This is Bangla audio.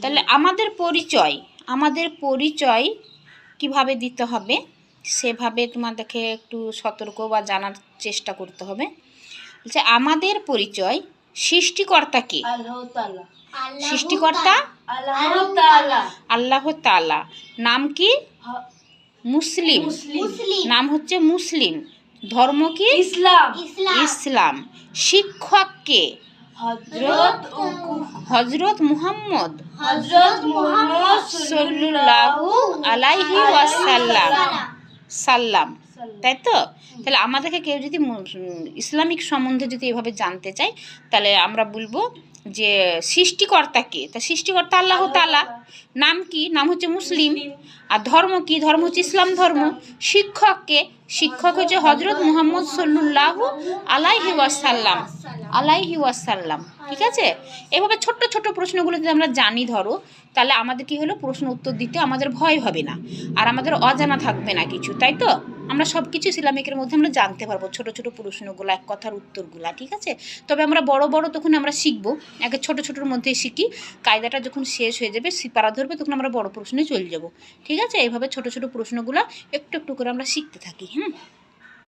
তাহলে আমাদের পরিচয় কিভাবে দিতে হবে সেভাবে তোমাদেরকে একটু সতর্ক বা জানার চেষ্টা করতে হবে। যে আমাদের পরিচয় সৃষ্টিকর্তা কে? সৃষ্টিকর্তা আল্লাহ তাআলা। নাম কি? মুসলিম। নাম হচ্ছে মুসলিম। ধর্ম কি? ইসলাম। শিক্ষক কে? হযরত মুহাম্মদ সাল্লাল্লাহু আলাইহি ওয়াসাল্লাম। তাই তো? তাহলে আমাদেরকে কেউ যদি ইসলামিক সম্বন্ধে যদি এভাবে জানতে চাই তাহলে আমরা বলবো যে সৃষ্টিকর্তা কে? তা সৃষ্টিকর্তা আল্লাহ তাআলা। নাম কি? নাম হচ্ছে মুসলিম। আর ধর্ম কি? ধর্ম হচ্ছে ইসলাম ধর্ম। শিক্ষক কে? শিক্ষক হচ্ছে হযরত মুহাম্মদ সাল্লাল্লাহু আলাইহি ওয়াসাল্লাম। ঠিক আছে? এভাবে ছোট্ট ছোট্ট প্রশ্নগুলো যদি আমরা জানি ধরো, তাহলে আমাদের কি হলো, প্রশ্ন উত্তর দিতে আমাদের ভয় হবে না, আর আমাদের অজানা থাকবে না কিছু। তাই তো? আমরা সব কিছু ইসলামিকের মধ্যে আমরা জানতে পারবো, ছোট ছোট প্রশ্নগুলো, এক কথার উত্তরগুলো। ঠিক আছে? তবে আমরা বড় বড় তখন আমরা শিখবো, আগে ছোট ছোটোর মধ্যে শিখি। কায়দাটা যখন শেষ হয়ে যাবে, পারা ধরবে, তখন আমরা বড় প্রশ্নে চলে যাব। ঠিক আছে? এইভাবে ছোট ছোট প্রশ্নগুলো একটু একটু করে আমরা শিখতে থাকি।